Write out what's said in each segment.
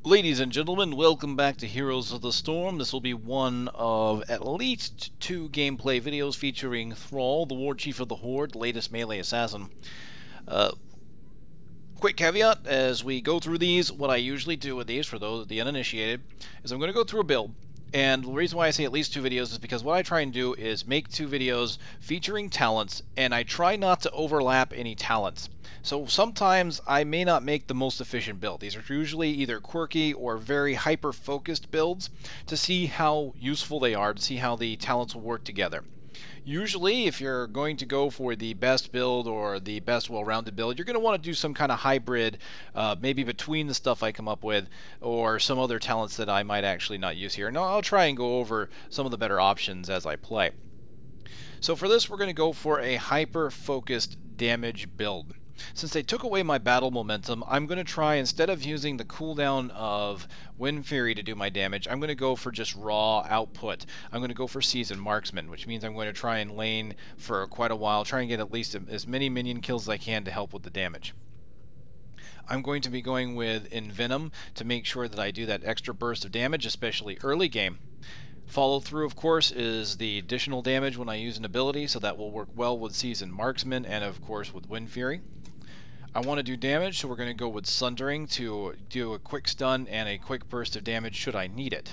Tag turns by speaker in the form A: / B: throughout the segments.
A: Ladies and gentlemen, welcome back to Heroes of the Storm. This will be one of at least 2 gameplay videos featuring Thrall, the War Chief of the Horde, latest melee assassin. Quick caveat, as we go through these, what I usually do with these, for those the uninitiated, is I'm going to go through a build. And the reason why I say at least 2 videos is because what I try and do is make 2 videos featuring talents, and I try not to overlap any talents. So sometimes I may not make the most efficient build. These are usually either quirky or very hyper-focused builds to see how useful they are, to see how the talents will work together. Usually, if you're going to go for the best build or the best well-rounded build, you're going to want to do some kind of hybrid, maybe between the stuff I come up with, or some other talents that I might actually not use here. And I'll try and go over some of the better options as I play. So for this, we're going to go for a hyper-focused damage build. Since they took away my battle momentum, I'm going to try, instead of using the cooldown of Windfury to do my damage, I'm going to go for just raw output. I'm going to go for Seasoned Marksman, which means I'm going to try and lane for quite a while, try and get at least as many minion kills as I can to help with the damage. I'm going to be going with Envenom to make sure that I do that extra burst of damage, especially early game. Follow through, of course, is the additional damage when I use an ability, so that will work well with Seasoned Marksman and, of course, with Windfury. I want to do damage, so we're going to go with Sundering to do a quick stun and a quick burst of damage should I need it.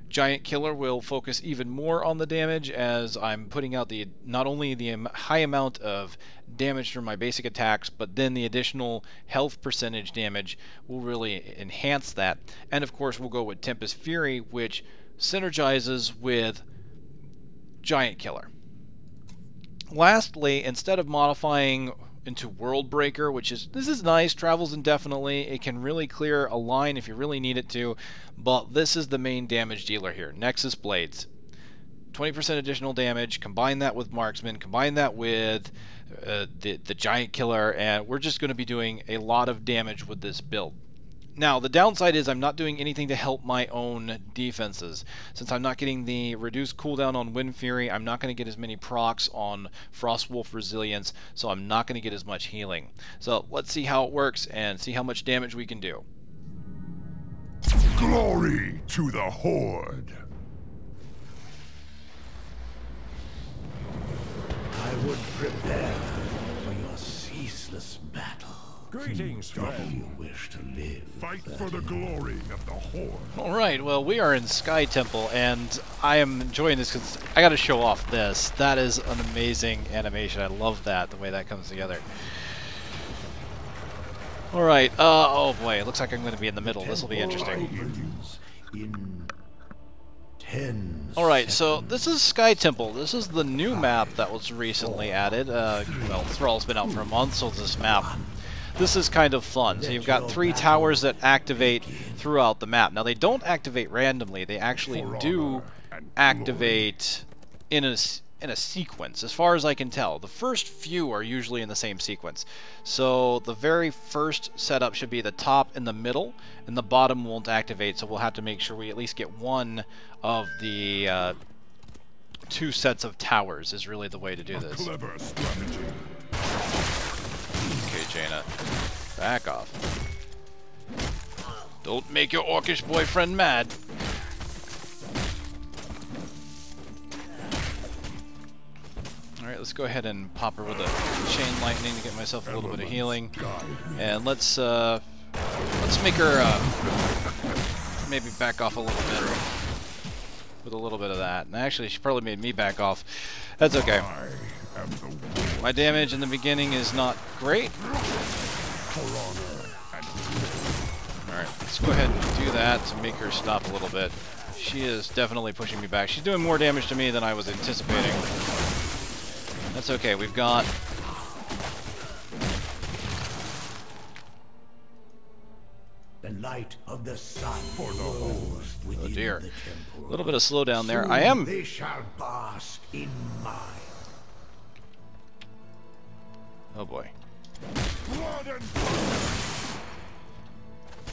A: Giant Killer will focus even more on the damage, as I'm putting out not only the high amount of damage from my basic attacks, but then the additional health percentage damage will really enhance that. And of course we'll go with Tempest Fury, which synergizes with Giant Killer. Lastly, instead of modifying into World Breaker, this is nice, travels indefinitely, it can really clear a line if you really need it to, but this is the main damage dealer here, Nexus Blades. 20% additional damage, combine that with Marksman, combine that with the Giant Killer, and we're just going to be doing a lot of damage with this build. Now, the downside is I'm not doing anything to help my own defenses. Since I'm not getting the reduced cooldown on Windfury, I'm not going to get as many procs on Frostwolf Resilience, so I'm not going to get as much healing. So let's see how it works and see how much damage we can do.
B: Glory to the Horde!
C: I would prepare for your ceaseless battle.
B: Greetings,
C: If you wish to live.
B: Fight for the glory of the Horde.
A: Alright, well, we are in Sky Temple, and I am enjoying this because I got to show off this. That is an amazing animation. I love that, the way that comes together. Alright, oh boy, it looks like I'm going to be in the middle. This will be interesting. Alright, so this is Sky Temple. This is the new map that was recently added. Well, Thrall's been out for a month, so this map. This is kind of fun. So you've got 3 towers that activate throughout the map. Now, they don't activate randomly. They actually do activate in a sequence, as far as I can tell. The first few are usually in the same sequence. So the very first setup should be the top and the middle, and the bottom won't activate, so we'll have to make sure we at least get one of the 2 sets of towers is really the way to do this.
B: Clever strategy.
A: Okay, Jaina. Back off. Don't make your orcish boyfriend mad. Alright, let's go ahead and pop her with a chain lightning to get myself a little bit of healing. And let's make her maybe back off a little bit with a little bit of that. And actually, she probably made me back off. That's okay. My damage in the beginning is not great. Alright, let's go ahead and do that to make her stop a little bit. She is definitely pushing me back. She's doing more damage to me than I was anticipating. That's okay, we've got...
C: The light of the sun
B: For the Horde.
A: Oh dear. A little bit of slowdown there. I am...
C: They shall bask in mine.
A: Oh boy.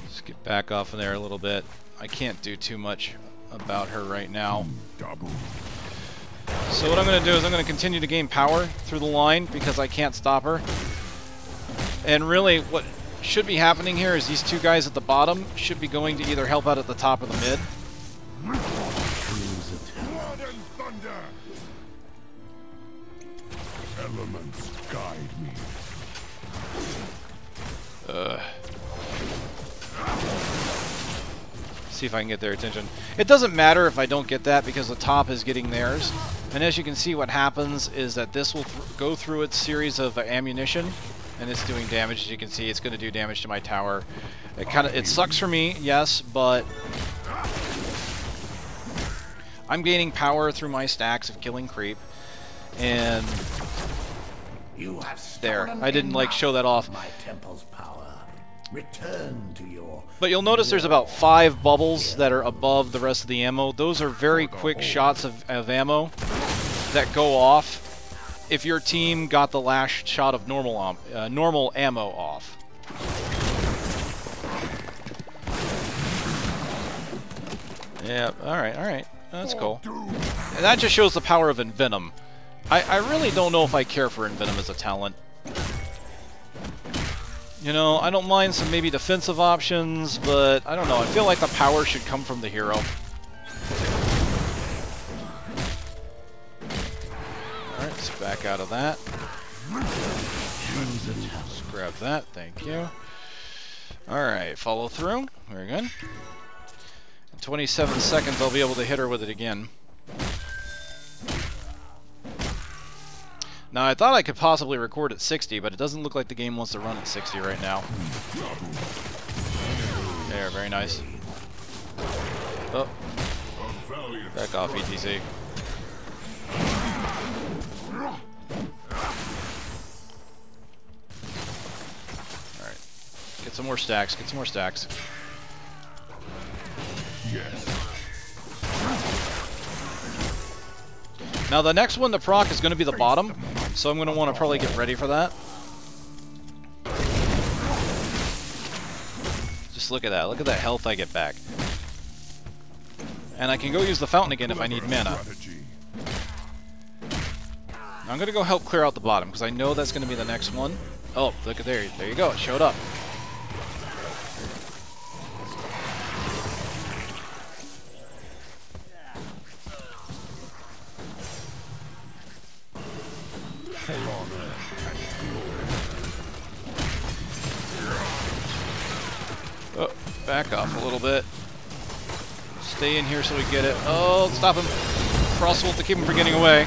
A: Let's get back off in there a little bit. I can't do too much about her right now. So what I'm going to do is I'm going to continue to gain power through the line because I can't stop her. And really, should be happening here is these two guys at the bottom should be going to either help out at the top or the mid.
B: Blood and thunder. Elements guide me.
A: See if I can get their attention. It doesn't matter if I don't get that because the top is getting theirs. And as you can see, what happens is that this will go through its series of ammunition, and it's doing damage. As you can see, it's going to do damage to my tower. It sucks for me, yes, but I'm gaining power through my stacks of killing creep, and there. I didn't like show that off.
C: My temple's power. Return to your.
A: But you'll notice there's about 5 bubbles that are above the rest of the ammo. Those are very quick shots of ammo that go off if your team got the last shot of normal ammo off. Yeah, alright. That's cool. And that just shows the power of Envenom. I really don't know if I care for Envenom as a talent. You know, I don't mind some maybe defensive options, but I don't know. I feel like the power should come from the hero. Alright, let's back out of that. Let's grab that, thank you. Alright, follow through. Very good. In 27 seconds, I'll be able to hit her with it again. Now, I thought I could possibly record at 60, but it doesn't look like the game wants to run at 60 right now. There, very nice. Oh. Back off, ETC. Alright. Get some more stacks, get some more stacks.
B: Yes.
A: Now the next one to proc is going to be the bottom, so I'm going to want to probably get ready for that. Just look at that health I get back. And I can go use the fountain again if I need mana. I'm going to go help clear out the bottom, because I know that's going to be the next one. Oh, look at there you go, it showed up. Oh, back off a little bit. Stay in here so we get it. Oh, stop him. Frostbolt to keep him from getting away.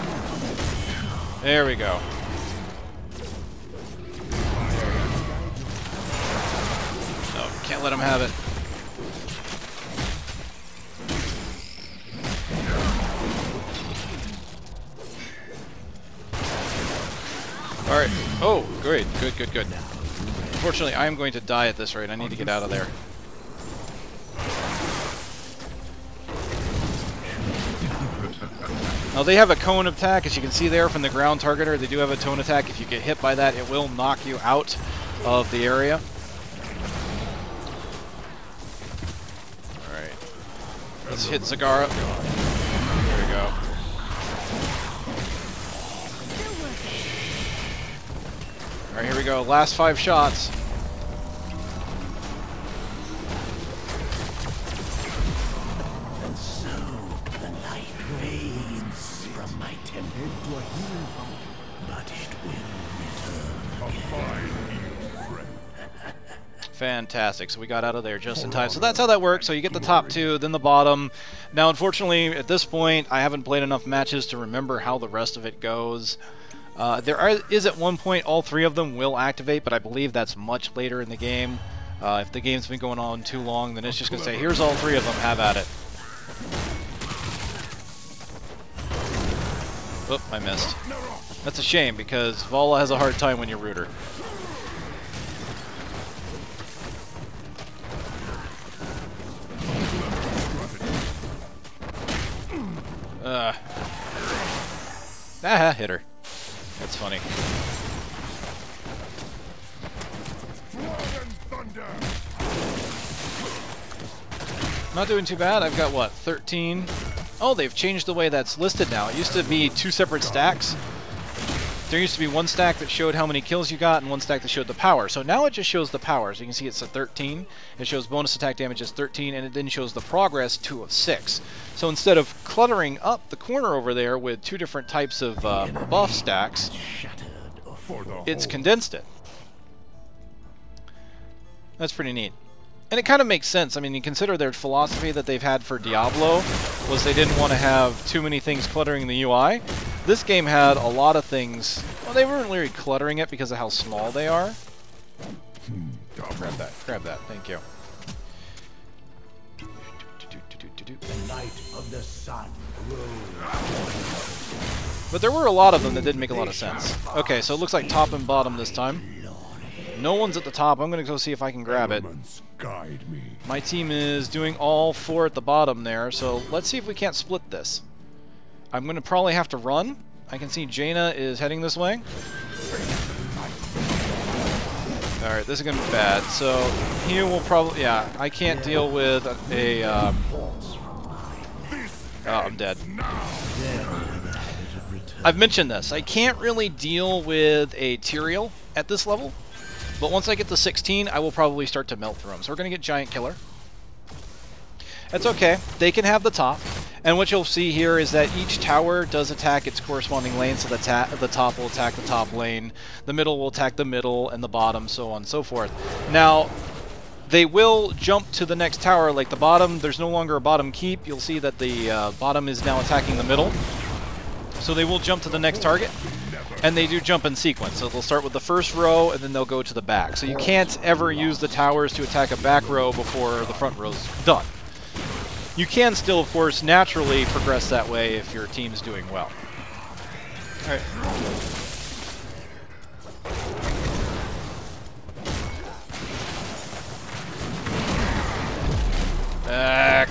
A: There we go. No, can't let him have it. Alright. Oh, great. Good. Unfortunately, I am going to die at this rate. I need to get out of there. Now, they have a cone attack, as you can see there from the ground targeter. They do have a cone attack. If you get hit by that, it will knock you out of the area. Alright. Let's hit Zagara. There we go. Alright, here we go. Last 5 shots.
C: And so the light fades from my temple, but it will return.
A: Fantastic. So we got out of there just in time. So that's how that works. So you get the top 2, then the bottom. Now, unfortunately, at this point, I haven't played enough matches to remember how the rest of it goes. There is at one point all 3 of them will activate, but I believe that's much later in the game. If the game's been going on too long, then it's just going to say, here's all 3 of them, have at it. Oop, I missed. That's a shame, because Vala has a hard time when you root her. Hit her. That's funny. Not doing too bad. I've got, what, 13? Oh, they've changed the way that's listed now. It used to be 2 separate stacks. There used to be one stack that showed how many kills you got and one stack that showed the power. So now it just shows the power. So you can see it's at 13. It shows bonus attack damage as 13, and it then shows the progress 2 of 6. So instead of cluttering up the corner over there with 2 different types of buff stacks, it's condensed it. That's pretty neat. And it kind of makes sense. I mean, you consider their philosophy that they've had for Diablo was they didn't want to have too many things cluttering the UI. This game had a lot of things. Well, they weren't really cluttering it because of how small they are. Grab that. Grab that. Thank you.
C: The light of the sun
A: But there were a lot of them that didn't make a lot of sense. Okay, so it looks like top and bottom this time. No one's at the top. I'm going to go see if I can grab it.
B: Guide me.
A: My team is doing all 4 at the bottom there, so let's see if we can't split this. I'm going to probably have to run. I can see Jaina is heading this way. Alright, this is going to be bad. So here will probably... Yeah, I can't deal with a... Oh, I'm dead. I've mentioned this. I can't really deal with a Tyrael at this level. But once I get to 16, I will probably start to melt through them. So we're going to get Giant Killer. That's okay. They can have the top. And what you'll see here is that each tower does attack its corresponding lane. So the top will attack the top lane, the middle will attack the middle, and the bottom, so on and so forth. Now, they will jump to the next tower. Like the bottom, there's no longer a bottom keep. You'll see that the bottom is now attacking the middle. So they will jump to the next target. And they do jump in sequence, so they'll start with the first row, and then they'll go to the back. So you can't ever use the towers to attack a back row before the front row's done. You can still, of course, naturally progress that way if your team's doing well. Alright. Back.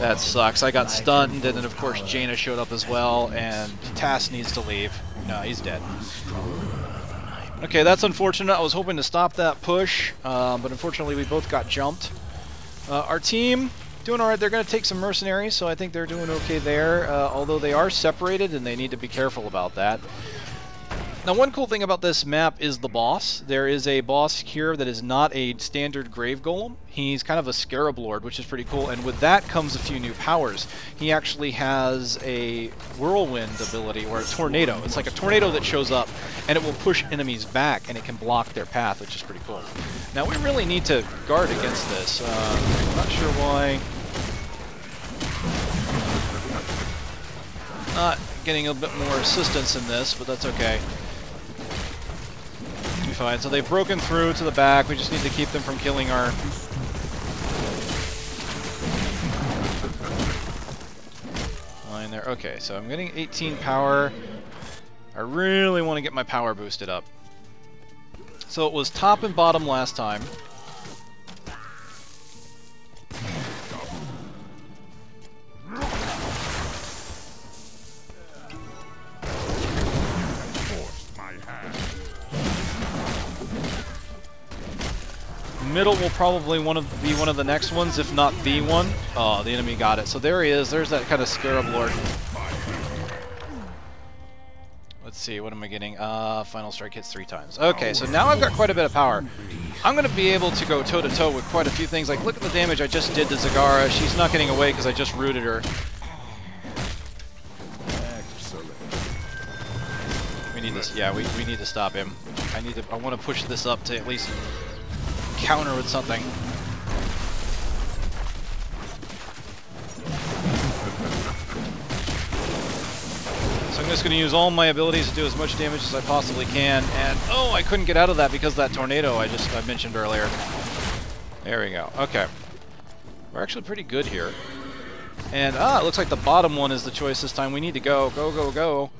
A: That sucks. I got stunned, and then of course Jaina showed up as well, and Tass needs to leave. No, he's dead. Okay, that's unfortunate. I was hoping to stop that push, but unfortunately we both got jumped. Our team, doing alright. They're going to take some mercenaries, so I think they're doing okay there, although they are separated, and they need to be careful about that. Now, one cool thing about this map is the boss. There is a boss here that is not a standard Grave Golem. He's kind of a Scarab Lord, which is pretty cool, and with that comes a few new powers. He actually has a Whirlwind ability, or a Tornado. It's like a tornado that shows up, and it will push enemies back, and it can block their path, which is pretty cool. Now, we really need to guard against this. I'm not sure why. Not getting a bit more assistance in this, but that's okay. Be fine. So they've broken through to the back. We just need to keep them from killing our... line there. Okay, so I'm getting 18 power. I really want to get my power boosted up. So it was top and bottom last time. Middle will probably be one of the next ones, if not the one. Oh, the enemy got it. So there he is. There's that kind of Scarab Lord. Let's see, what am I getting? Final strike hits 3 times. Okay, so now I've got quite a bit of power. I'm going to be able to go toe-to-toe with quite a few things. Like, look at the damage I just did to Zagara. She's not getting away because I just rooted her. We need this. Yeah, we need to stop him. I want to push this up to at least counter with something. So I'm just going to use all my abilities to do as much damage as I possibly can. And oh, I couldn't get out of that because of that tornado I mentioned earlier. There we go. Okay, we're actually pretty good here. And it looks like the bottom one is the choice this time. We need to go, go, go, go.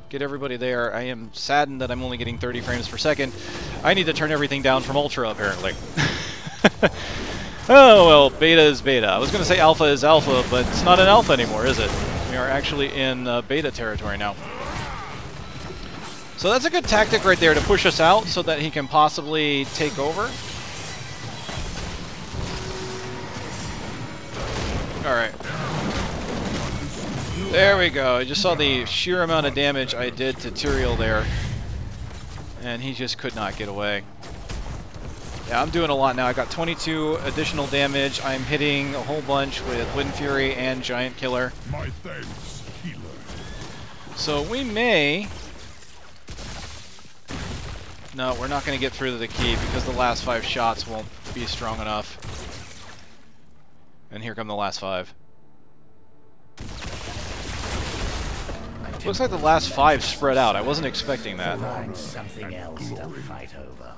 A: Get everybody there. I am saddened that I'm only getting 30 frames per second. I need to turn everything down from Ultra, apparently. Oh, well, beta is beta. I was going to say alpha is alpha, but it's not an alpha anymore, is it? We are actually in beta territory now. So that's a good tactic right there to push us out so that he can possibly take over. Alright. There we go. I just saw the sheer amount of damage I did to Thrall there. And he just could not get away. Yeah, I'm doing a lot now. I got 22 additional damage. I'm hitting a whole bunch with Windfury and Giant Killer.
B: My thanks, healer.
A: So we may... No, we're not going to get through to the key because the last 5 shots won't be strong enough. And here come the last 5. Looks like the last 5 spread out. I wasn't expecting that.
C: Find something else to fight over.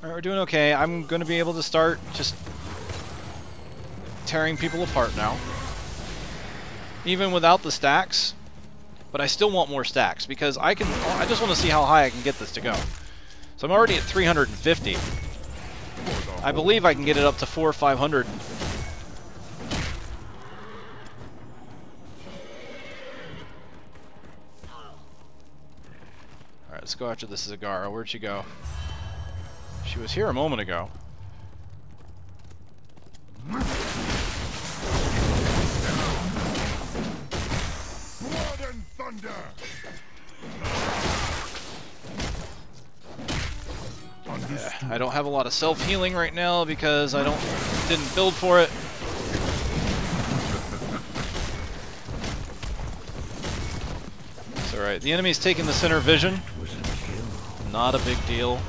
A: Alright, we're doing okay. I'm going to be able to start just tearing people apart now. Even without the stacks. But I still want more stacks because I just want to see how high I can get this to go. So I'm already at 350. I believe I can get it up to 400 or 500. Alright, let's go after this Zagara. Where'd she go? She was here a moment ago.
B: Blood and thunder.
A: I don't have a lot of self-healing right now because I didn't build for it. It's alright. The enemy's taking the center vision. Not a big deal.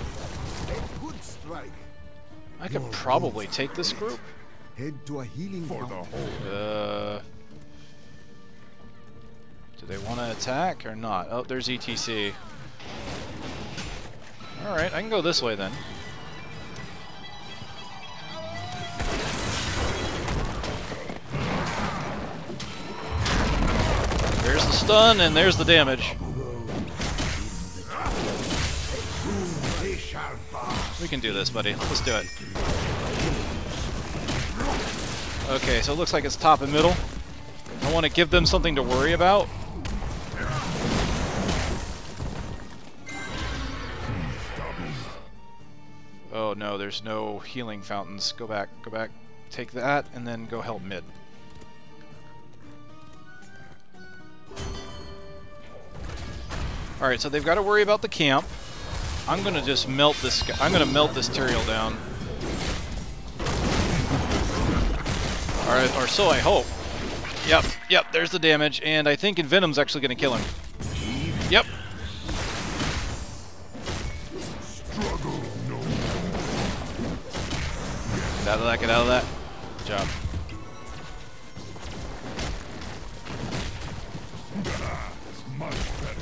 A: I could probably take this group.
D: Head to a healing
B: For the
D: fountain.
B: whole.
A: Do they want to attack or not? Oh, there's ETC. Alright, I can go this way then. There's the stun and there's the damage. We can do this, buddy. Let's do it. Okay, so it looks like it's top and middle. I want to give them something to worry about. Oh no, there's no healing fountains. Go back, go back. Take that, and then go help mid. Alright, so they've got to worry about the camp. I'm gonna just melt this guy. I'm gonna melt this Thrall down. Alright, or so I hope. Yep, there's the damage, and I think Envenom's actually gonna kill him. Yep. Get out of that, get out of that. Good job.
B: Much better.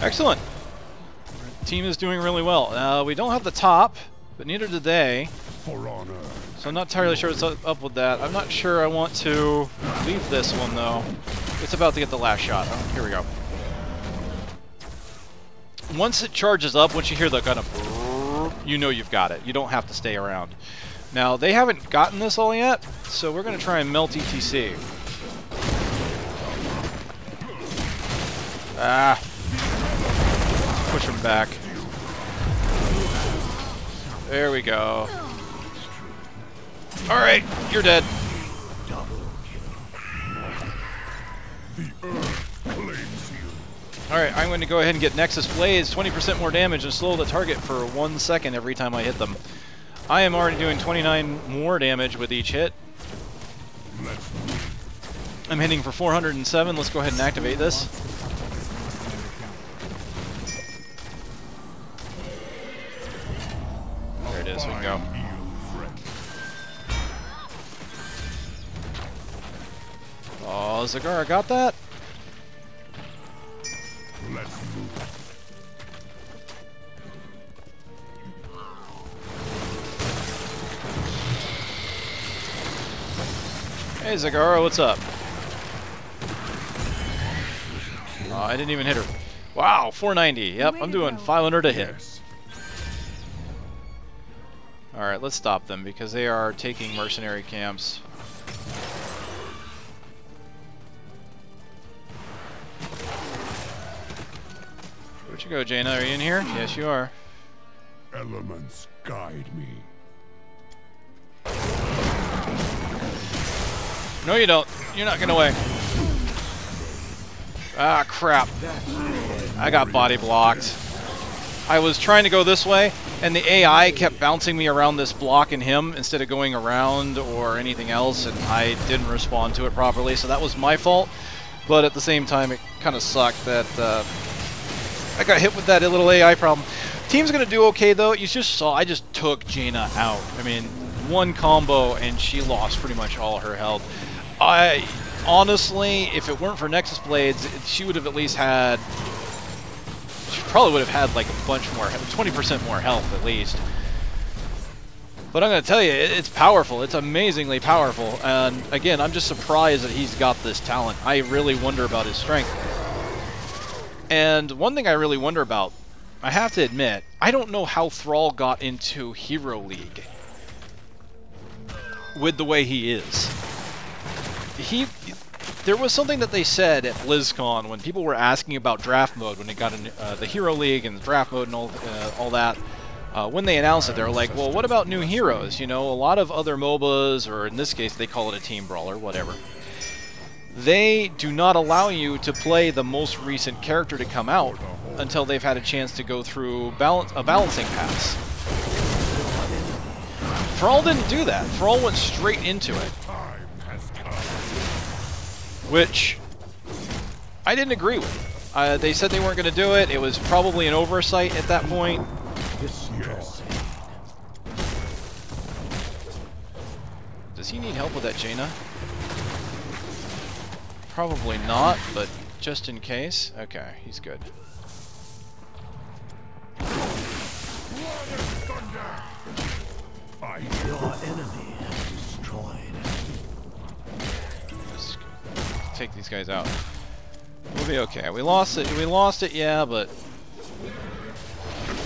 A: Excellent. Our team is doing really well. We don't have the top, but neither do they.
B: For honor.
A: So I'm not entirely sure what's up with that. I'm not sure I want to leave this one, though. It's about to get the last shot. Oh, here we go. Once it charges up, once you hear the kind of brrr, you know you've got it. You don't have to stay around. Now, they haven't gotten this all yet, so we're going to try and melt ETC. Ah. Push him back. There we go. Alright, you're dead.
B: The earth claims you.
A: Alright, I'm going to go ahead and get Nexus Blades, 20% more damage, and slow the target for 1 second every time I hit them. I am already doing 29 more damage with each hit. I'm hitting for 407. Let's go ahead and activate this. There it is, we can go. Oh, Zagara got that?
B: Let's move.
A: Hey Zagara, what's up? Oh, I didn't even hit her. Wow, 490. Yep, I'm doing 500 a hit.
B: Yes.
A: Alright, let's stop them because they are taking mercenary camps. Where'd you go, Jaina? Are you in here? Yes, you are.
B: elements guide me.
A: No, you don't. You're not getting away. Ah, crap. I got body blocked. I was trying to go this way, and the AI kept bouncing me around this block and him instead of going around or anything else, and I didn't respond to it properly, so that was my fault. But at the same time, it kind of sucked that I got hit with that little AI problem. Team's going to do okay, though. You just saw I just took Jaina out. I mean, one combo, and she lost pretty much all her health. Honestly, if it weren't for Nexus Blades, she would have at least had... She probably would have had like a bunch more, 20% more health at least. But I'm going to tell you, it's powerful. It's amazingly powerful. And again, I'm just surprised that he's got this talent. I really wonder about his strength. And one thing I really wonder about, I have to admit, I don't know how Thrall got into Hero League with the way he is. There was something that they said at BlizzCon when people were asking about draft mode when they got in the Hero League and the draft mode and all that. When they announced it, they were like, well, what about new heroes? You know, a lot of other MOBAs, or in this case, they call it a team brawler, whatever. They do not allow you to play the most recent character to come out until they've had a chance to go through a balancing pass. Thrall didn't do that. Thrall went straight into it. Which I didn't agree with. They said they weren't going to do it. It was probably an oversight at that point.
B: Yes.
A: Does he need help with that Jaina? Probably not, but just in case. Okay, he's good.
C: Your enemy has destroyed.
A: Just take these guys out. We'll be okay. We lost it. We lost it, yeah, but...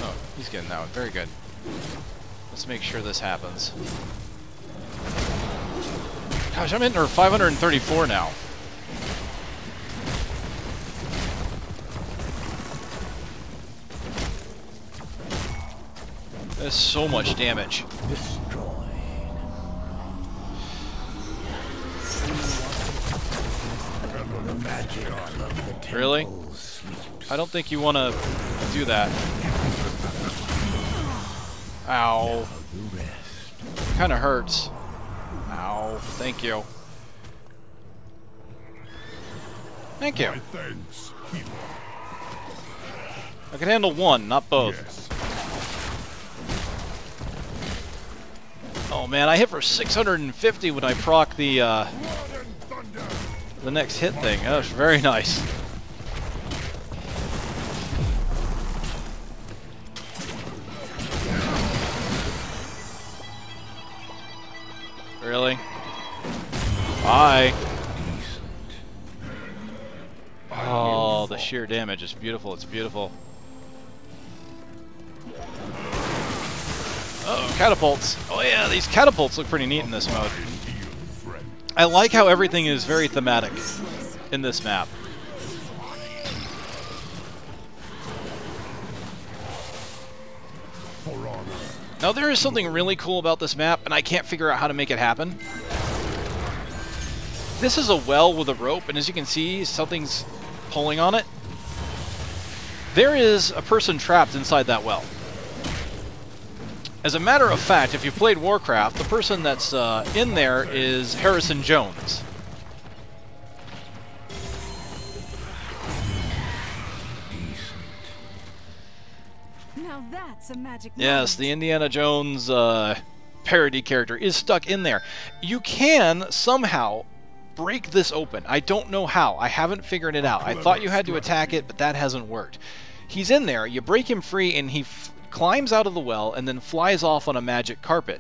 A: Oh, he's getting that one. Very good. Let's make sure this happens. Gosh, I'm hitting her 534 now. That's so much damage. Really? I don't think you want to do that. Ow. Kind of hurts. Ow. Thank you. Thank you.
B: Thanks.
A: I can handle one, not both.
B: Yes.
A: Oh man, I hit for 650 when I proc the next hit thing. That was very nice. Really? Bye. Oh, the sheer damage is beautiful. It's beautiful. Uh-oh, catapults. Oh yeah, these catapults look pretty neat in this mode. I like how everything is very thematic in this map. Now there is something really cool about this map, and I can't figure out how to make it happen. This is a well with a rope, and as you can see, something's pulling on it. There is a person trapped inside that well. As a matter of fact, if you played Warcraft, the person that's in there is Harrison Jones.
E: Now that's a magic moment.
A: Yes, the Indiana Jones parody character is stuck in there. You can somehow break this open. I don't know how. I haven't figured it out. I thought you had to attack it, but that hasn't worked. He's in there. You break him free, and he climbs out of the well and then flies off on a magic carpet.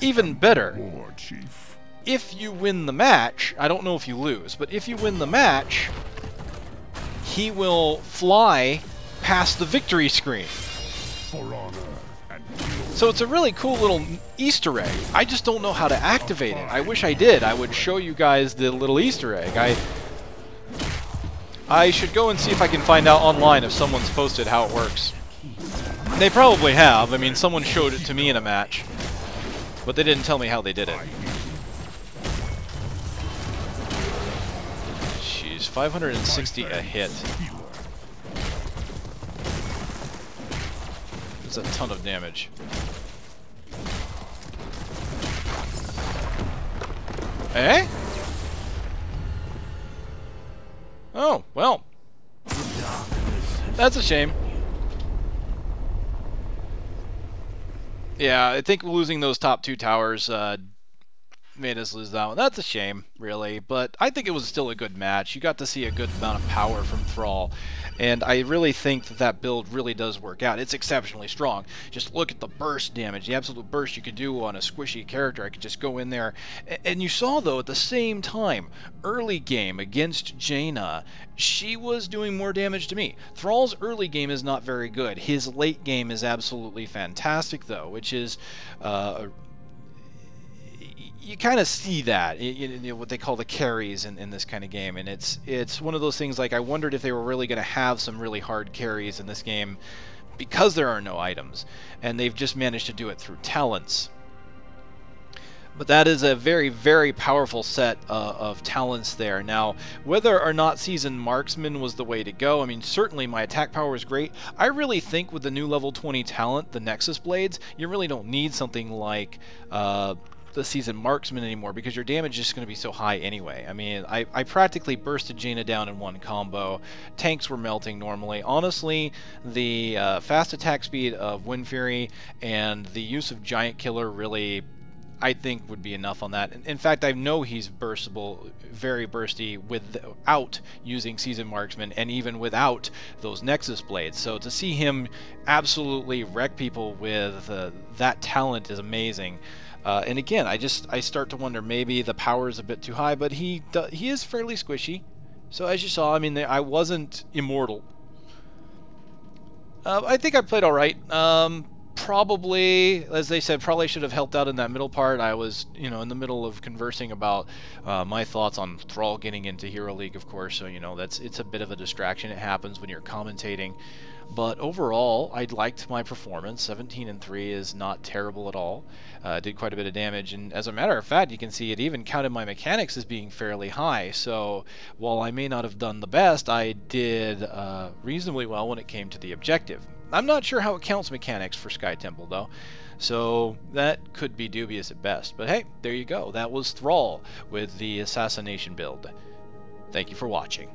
A: Even better,
B: War Chief.
A: if you win the match, I don't know if you lose, but if you win the match, he will fly past the victory screen.
B: For honor and
A: So it's a really cool little Easter egg. I just don't know how to activate it. I wish I did. I would show you guys the little Easter egg. I should go and see if I can find out online if someone's posted how it works. They probably have. I mean, someone showed it to me in a match, but they didn't tell me how they did it. Jeez, 560 a hit. That's a ton of damage. Eh? Oh, well. That's a shame. Yeah, I think losing those top 2 towers made us lose that one. That's a shame, really, but I think it was still a good match. You got to see a good amount of power from Thrall, and I really think that that build really does work out. It's exceptionally strong. Just look at the burst damage, the absolute burst you could do on a squishy character. I could just go in there, and you saw, though, at the same time, early game against Jaina, she was doing more damage to me. Thrall's early game is not very good. His late game is absolutely fantastic, though, which is you kind of see that, you know, what they call the carries in this kind of game, and it's one of those things, like, I wondered if they were really going to have some really hard carries in this game because there are no items, and they've just managed to do it through talents. But that is a very, very powerful set of talents there. Now, whether or not Seasoned Marksman was the way to go, I mean, certainly my attack power is great. I really think with the new level 20 talent, the Nexus Blades, you really don't need something like the Seasoned Marksman anymore, because your damage is just going to be so high anyway. I mean, I practically bursted Jaina down in one combo. Tanks were melting normally. Honestly, the fast attack speed of Windfury and the use of Giant Killer really, I think, would be enough on that. In fact, I know he's burstable, very bursty, without using Seasoned Marksman, and even without those Nexus Blades. So to see him absolutely wreck people with that talent is amazing. And again, I start to wonder, maybe the power is a bit too high, but he is fairly squishy. So as you saw, I mean, I wasn't immortal. I think I played all right. Probably, as they said, probably should have helped out in that middle part. I was, you know, in the middle of conversing about my thoughts on Thrall getting into Hero League, of course. So, you know, it's a bit of a distraction. It happens when you're commentating. But overall, I liked my performance. 17 and 3 is not terrible at all. Did quite a bit of damage, and as a matter of fact, you can see it even counted my mechanics as being fairly high. So while I may not have done the best, I did reasonably well when it came to the objective. I'm not sure how it counts mechanics for Sky Temple, though, so that could be dubious at best. But hey, there you go. That was Thrall with the Assassination build. Thank you for watching.